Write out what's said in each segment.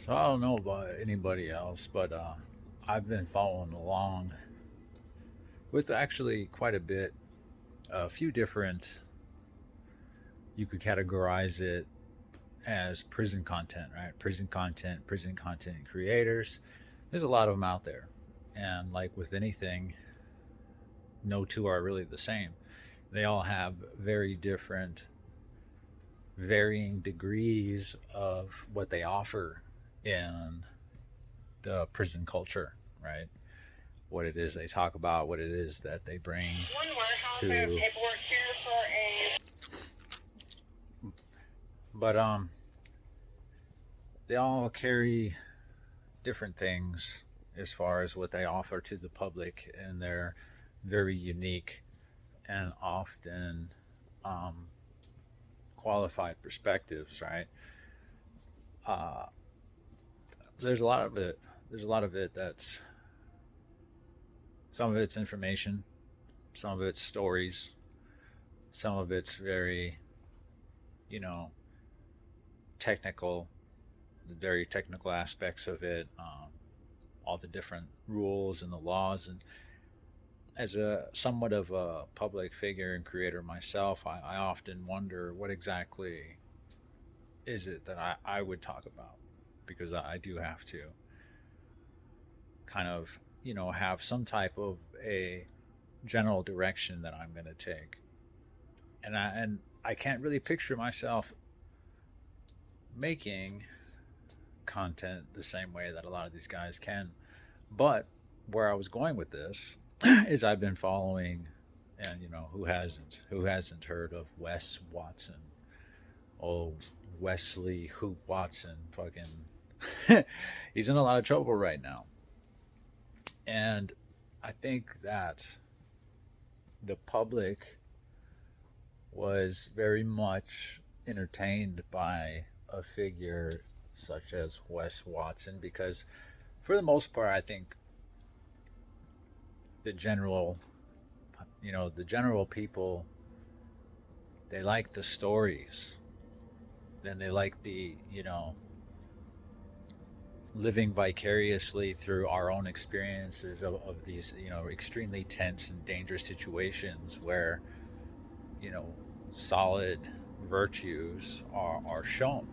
So I don't know about anybody else, but I've been following along with actually quite a bit, a few different. You could categorize it as prison content, right? Prison content creators. There's a lot of them out there, and like with anything, no two are really the same. They all have very different, varying degrees of what they offer in the prison culture, right? What it is they talk about, what it is that they bring One warehouse. I have to. paperwork here for a. But they all carry different things as far as what they offer to the public, and they're very unique and often um, qualified perspectives, right? Uh, there's a lot of it. There's a lot of it that's some of it's information, some of it's stories, some of it's very, you know, technical, the very technical aspects of it, all the different rules and the laws. And as a somewhat of a public figure and creator myself, I often wonder what exactly is it that I would talk about, because I do have to kind of, have some type of a general direction that I'm going to take. And I can't really picture myself making content the same way that a lot of these guys can. But where I was going with this is I've been following, and who hasn't heard of Wes Watson? Oh, Wesley Hoop Watson, fucking, he's in a lot of trouble right now, and I think that the public was very much entertained by a figure such as Wes Watson, because for the most part, I think the general, the general people, they like the stories. Then they like the, living vicariously through our own experiences of these, extremely tense and dangerous situations where, you know, solid virtues are shown.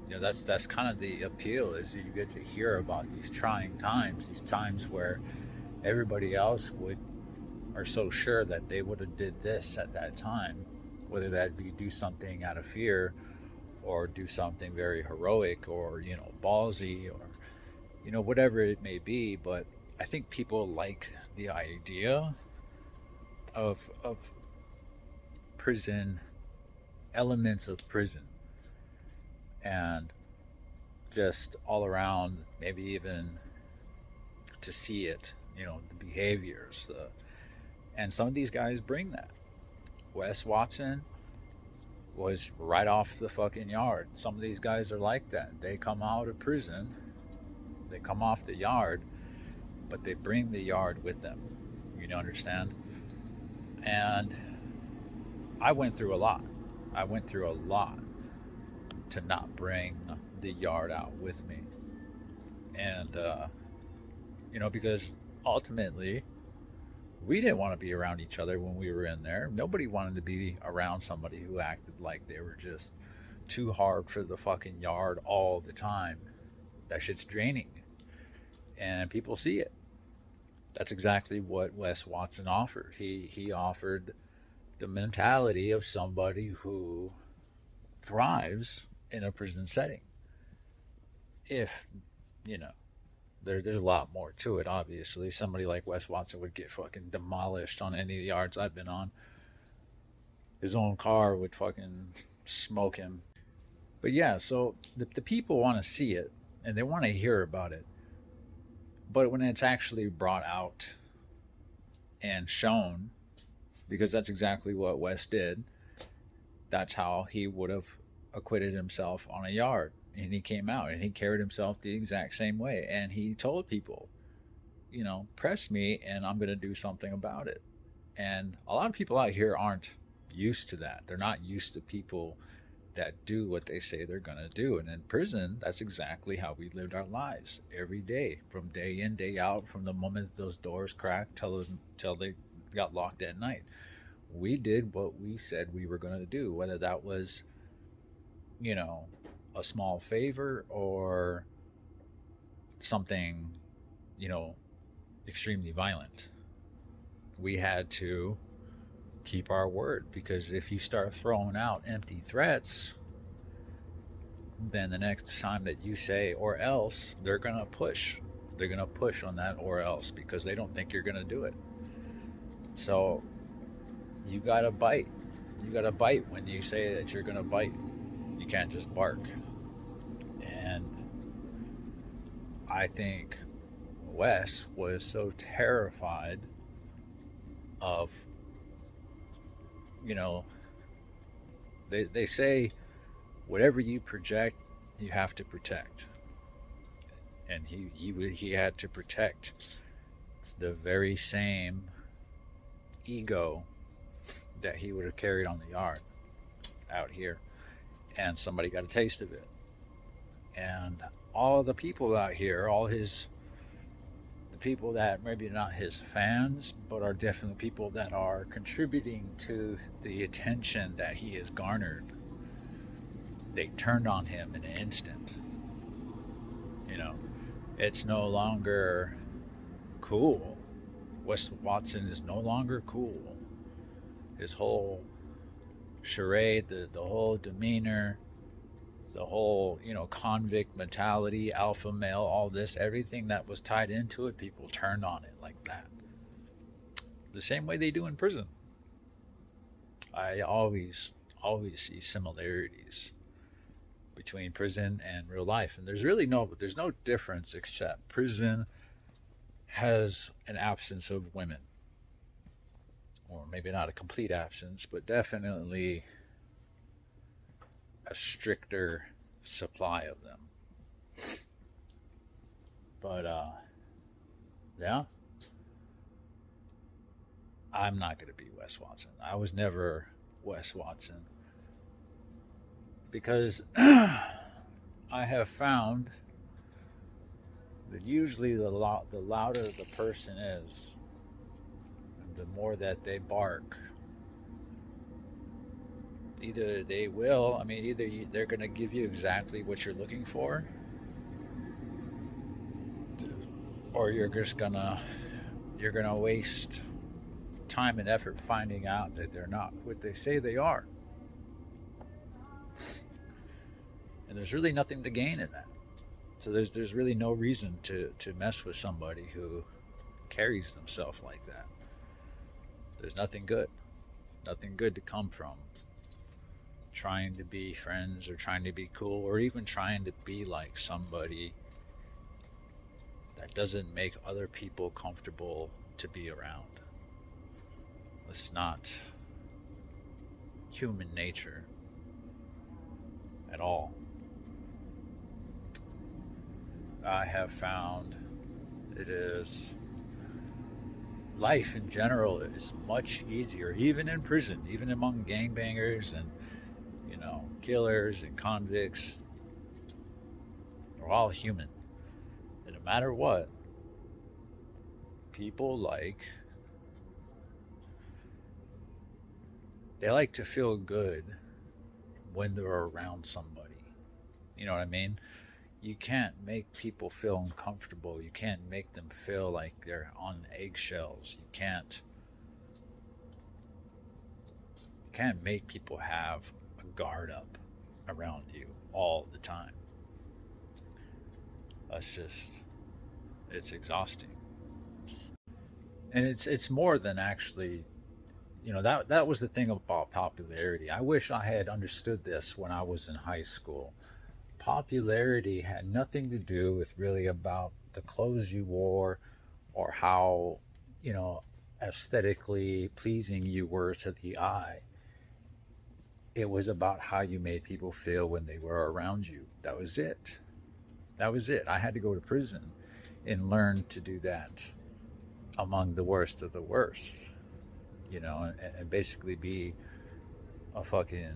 That's kind of the appeal, is you get to hear about these trying times, these times where everybody else would are so sure that they would have did this at that time, whether that be do something out of fear or do something very heroic, or ballsy, or whatever it may be. But I think people like the idea of prison, elements of prison, and just all around, maybe even to see it, the behaviors, and some of these guys bring that. Wes Watson was right off the fucking yard. Some of these guys are like that. They come out of prison, they come off the yard, but they bring the yard with them. You understand? And I went through a lot. I went through a lot to not bring the yard out with me. And, because ultimately, we didn't want to be around each other when we were in there. Nobody wanted to be around somebody who acted like they were just too hard for the fucking yard all the time. That shit's draining. And people see it. That's exactly what Wes Watson offered. He offered the mentality of somebody who thrives in a prison setting. If, you know, there's a lot more to it, obviously. Somebody like Wes Watson would get fucking demolished on any of the yards I've been on. His own car would fucking smoke him. But yeah, so the people want to see it and they want to hear about it. But when it's actually brought out and shown, because that's exactly what Wes did, that's how he would have acquitted himself on a yard. And he came out and he carried himself the exact same way. And he told people, press me and I'm going to do something about it. And a lot of people out here aren't used to that. They're not used to people that do what they say they're going to do. And in prison, that's exactly how we lived our lives every day, from day in, day out, from the moment those doors cracked till they got locked at night. We did what we said we were going to do, whether that was, you know, a small favor or something, you know, extremely violent. We had to keep our word, because if you start throwing out empty threats, then the next time that you say or else, they're going to push. They're going to push on that or else because they don't think you're going to do it. So you got to bite. You got to bite when you say that you're going to bite. You can't just bark. And I think Wes was so terrified of, you know, they say whatever you project, you have to protect. And he had to protect the very same ego that he would have carried on the yard out here. And somebody got a taste of it. And all the people out here, the people that maybe not his fans, but are definitely people that are contributing to the attention that he has garnered, they turned on him in an instant. You know, it's no longer cool. Wes Watson is no longer cool. His whole charade, the whole demeanor, the whole, you know, convict mentality, alpha male, all this, everything that was tied into it, people turned on it like that. The same way they do in prison. I always see similarities between prison and real life. And there's no difference, except prison has an absence of women. Or maybe not a complete absence, but definitely a stricter supply of them. But yeah, I'm not going to be Wes Watson. I was never Wes Watson because I have found that usually the louder the person is, the more that they bark. Either they will, I mean, they're going to give you exactly what you're looking for, or you're gonna waste time and effort finding out that they're not what they say they are. And there's really nothing to gain in that. So there's really no reason to mess with somebody who carries themselves like that. There's nothing good to come from trying to be friends or trying to be cool or even trying to be like somebody that doesn't make other people comfortable to be around. It's not human nature at all. I have found it is life in general is much easier, even in prison, even among gangbangers and, you know, killers and convicts. We're all human. And no matter what, people they like to feel good when they're around somebody. You know what I mean? You can't make people feel uncomfortable. You can't make them feel like they're on eggshells. You can't make people have a guard up around you all the time. That's just it's exhausting. And it's more than actually, you know, that was the thing about popularity. I wish I had understood this when I was in high school. Popularity had nothing to do with really about the clothes you wore or how, you know, aesthetically pleasing you were to the eye. It was about how you made people feel when they were around you. That was it. That was it. I had to go to prison and learn to do that among the worst of the worst, you know, and basically be a fucking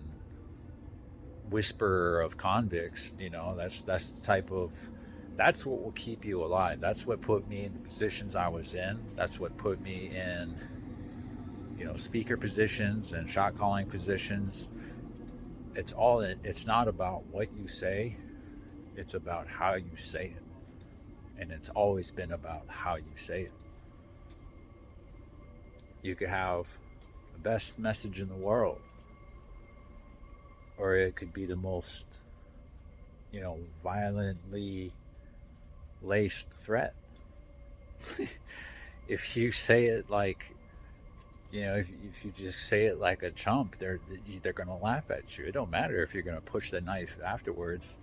whisperer of convicts. That's the type of, that's what will keep you alive. That's what put me in the positions I was in. That's what put me in, speaker positions and shot calling positions. It's not about what you say, it's about how you say it. And it's always been about how you say it. You could have the best message in the world, or it could be the most, violently laced threat. If you say it like, if you just say it like a chump, they're gonna laugh at you. It don't matter if you're gonna push the knife afterwards.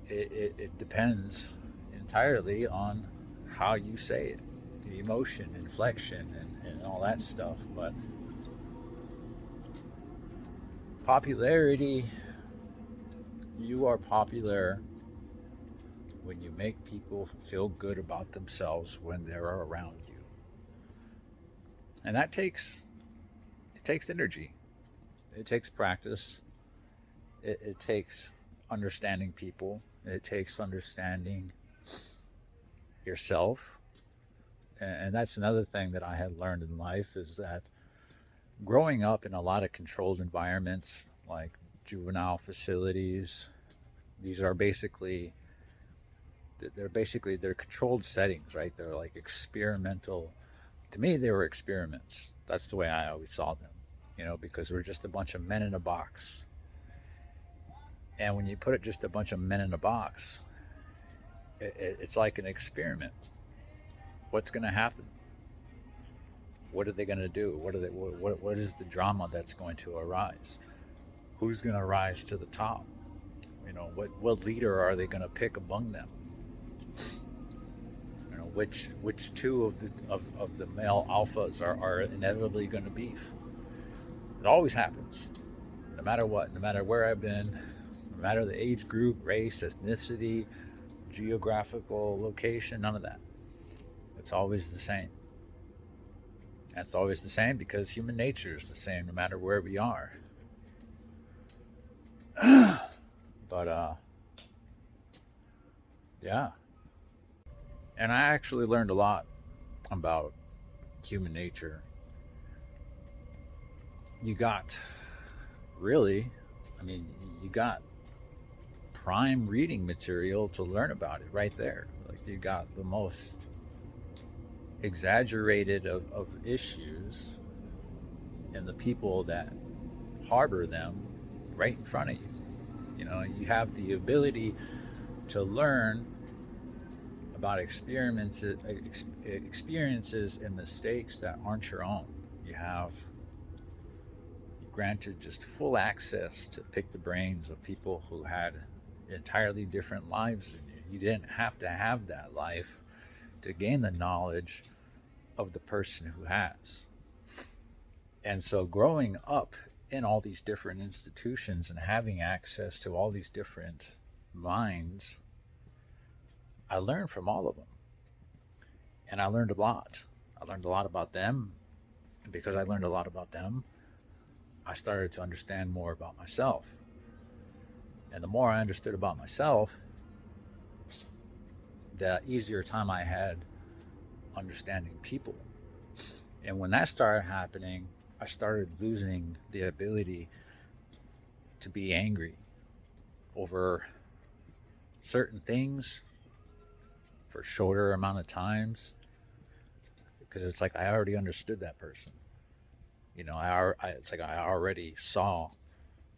It depends entirely on how you say it, the emotion, inflection, and all that stuff. But popularity, you are popular when you make people feel good about themselves when they're around you. And it takes energy. It takes practice. It takes understanding people. It takes understanding yourself. And that's another thing that I had learned in life, is that growing up in a lot of controlled environments like juvenile facilities, these are basically they're controlled settings, right? They're like experimental. To me, they were experiments. That's the way I always saw them, because we're just a bunch of men in a box. And when you put it just a bunch of men in a box, it's like an experiment. What's going to happen? What are they going to do? What is the drama that's going to arise? Who's going to rise to the top? What leader are they going to pick among them? Which two of the male alphas are inevitably going to beef? It always happens, no matter what, no matter where I've been, no matter the age group, race, ethnicity, geographical location, none of that. It's always the same. And it's always the same because human nature is the same no matter where we are. But yeah. And I actually learned a lot about human nature. You got, really, I mean, you got prime reading material to learn about it right there. Like, you got the most exaggerated of issues and the people that harbor them right in front of you. You have the ability to learn about experiences and mistakes that aren't your own. You have granted just full access to pick the brains of people who had entirely different lives than you. You didn't have to have that life to gain the knowledge of the person who has. And so growing up in all these different institutions and having access to all these different minds, I learned from all of them. And I learned a lot. I learned a lot about them. And because I learned a lot about them, I started to understand more about myself. And the more I understood about myself, the easier time I had understanding people. And when that started happening, I started losing the ability to be angry over certain things for shorter amount of times, because it's like I already understood that person. It's like I already saw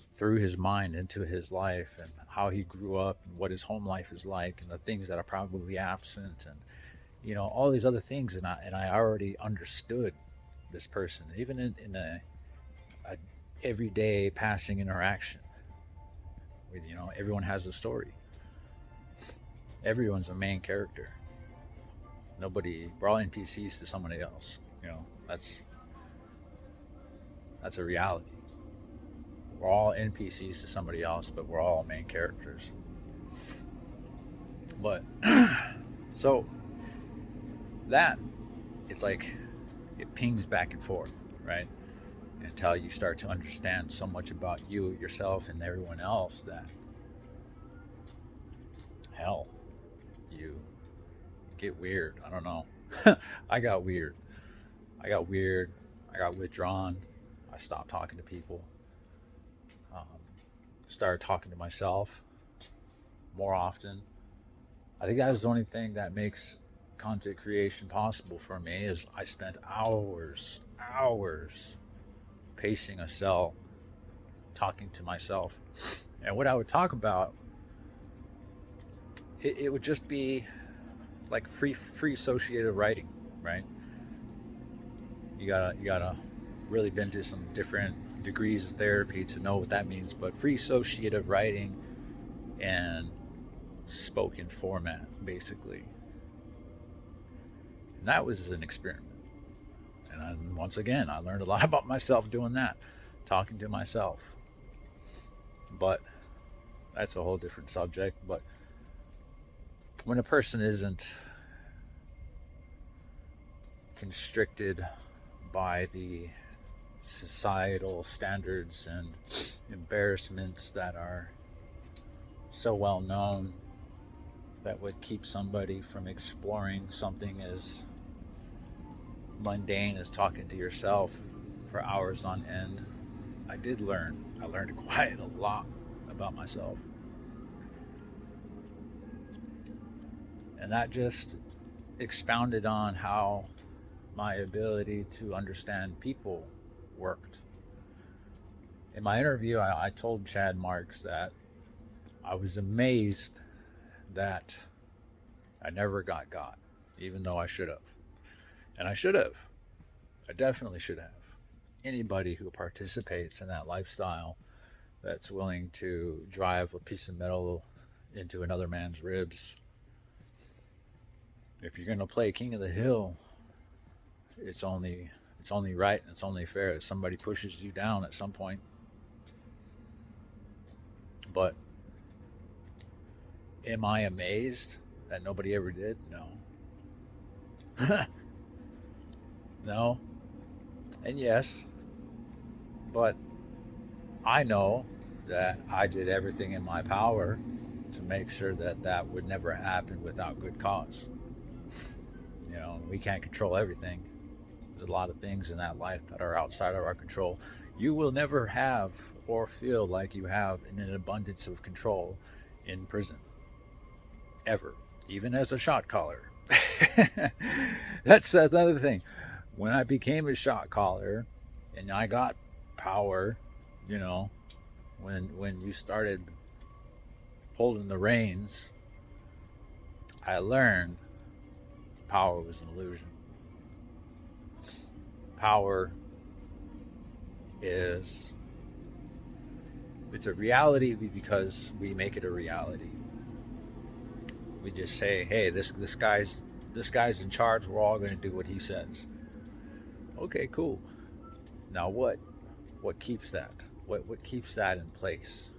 through his mind into his life and how he grew up and what his home life is like and the things that are probably absent and all these other things, and I already understood this person, even in a everyday passing interaction with, everyone has a story. Everyone's a main character. We're all NPCs to somebody else. That's a reality. We're all NPCs to somebody else, but we're all main characters. But so that, it's like it pings back and forth, right? until you start to understand so much about you, yourself, and everyone else that, hell, you get weird. I don't know. I got weird. I got weird. I got withdrawn. I stopped talking to people. Um, Started talking to myself more often. I think that is the only thing that makes content creation possible for me is I spent hours pacing a cell talking to myself. And what I would talk about, it would just be like free associative writing, right? You gotta really been to some different degrees of therapy to know what that means, but free associative writing and spoken format basically. And that was an experiment. And once again, I learned a lot about myself doing that, talking to myself. But that's a whole different subject. But when a person isn't constricted by the societal standards and embarrassments that are so well known that would keep somebody from exploring something as mundane as talking to yourself for hours on end, I did learn. I learned quite a lot about myself. And that just expounded on how my ability to understand people worked. In my interview, I told Chad Marks that I was amazed that I never got, even though I should have. And I should have. I definitely should have. Anybody who participates in that lifestyle that's willing to drive a piece of metal into another man's ribs, if you're going to play King of the Hill, it's only right and it's only fair that somebody pushes you down at some point. But am I amazed that nobody ever did? No. No. And yes, but I know that I did everything in my power to make sure that that would never happen without good cause. We can't control everything. There's a lot of things in that life that are outside of our control. You will never have or feel like you have an abundance of control in prison. Ever. Even as a shot caller. That's another thing. When I became a shot caller and I got power, you know, when you started holding the reins, I learned power was an illusion. Power is it's a reality because we make it a reality. We just say, "Hey, this guy's in charge. We're all going to do what he says." Okay, cool. Now what keeps that? What keeps that in place?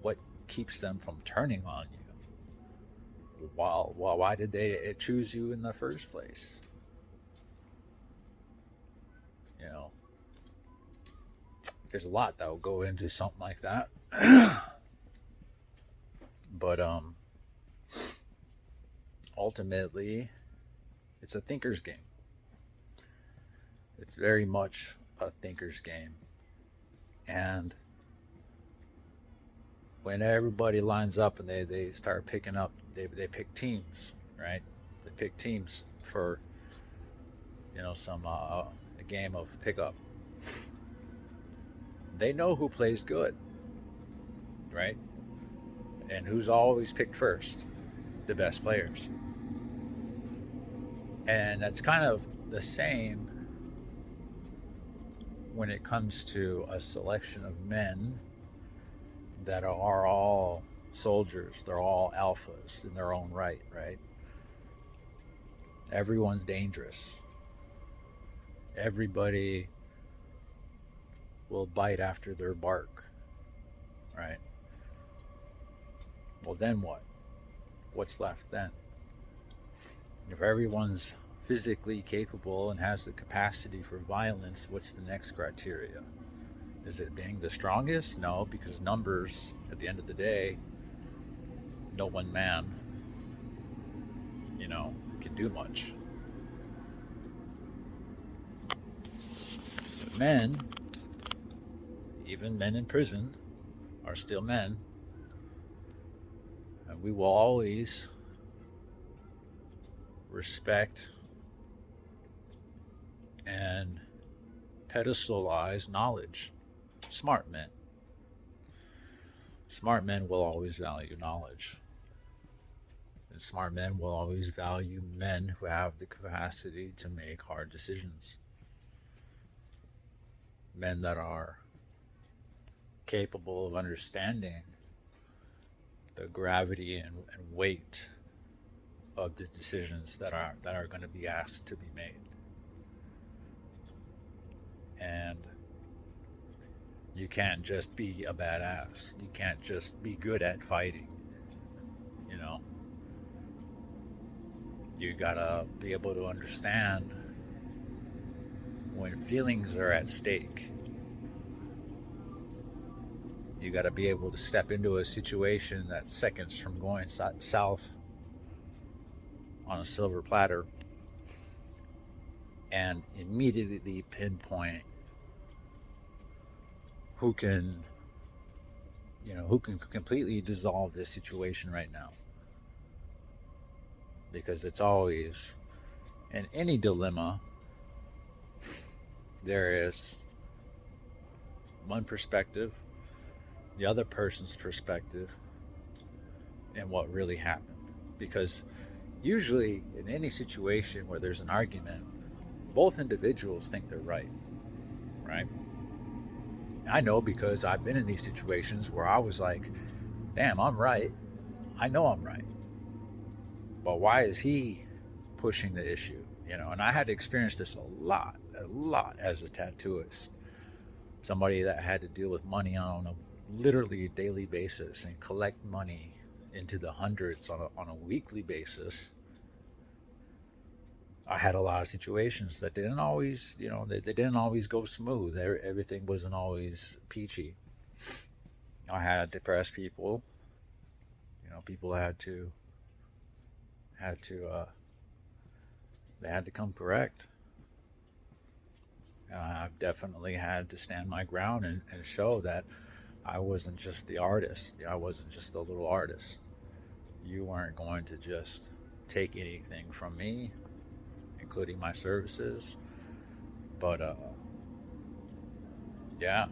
What keeps them from turning on you? Why did they choose you in the first place? You know, there's a lot that will go into something like that. But ultimately, it's a thinker's game. It's very much a thinker's game. And when everybody lines up and they start picking up, they pick teams, right? They pick teams for, some a game of pickup. They know who plays good, right? And who's always picked first? The best players. And that's kind of the same when it comes to a selection of men that are all soldiers. They're all alphas in their own right, right? Everyone's dangerous. Everybody will bite after their bark, right? Well, then what? What's left then? If everyone's physically capable and has the capacity for violence, what's the next criteria? Is it being the strongest? No, because numbers, at the end of the day, no one man, can do much. But men, even men in prison, are still men, and we will always respect and pedestalize knowledge. Smart men. Smart men will always value knowledge. And smart men will always value men who have the capacity to make hard decisions. Men that are capable of understanding the gravity and weight of the decisions that are going to be asked to be made. And you can't just be a badass. You can't just be good at fighting. You know, you gotta be able to understand when feelings are at stake. You gotta be able to step into a situation that's seconds from going south on a silver platter and immediately pinpoint who can who can completely dissolve this situation right now. Because it's always, in any dilemma, there is one perspective, the other person's perspective, and what really happened. Because usually, in any situation where there's an argument, both individuals think they're right, right? I know because I've been in these situations where I was like, damn, I'm right. I know I'm right. But why is he pushing the issue? And I had to experience this a lot as a tattooist. Somebody that had to deal with money on a literally daily basis and collect money into the hundreds on a weekly basis. I had a lot of situations that didn't always, they didn't always go smooth. Everything wasn't always peachy. I had depressed people. People they had to come correct. And I've definitely had to stand my ground and show that I wasn't just the artist. I wasn't just the little artist. You weren't going to just take anything from me, including my services. But yeah,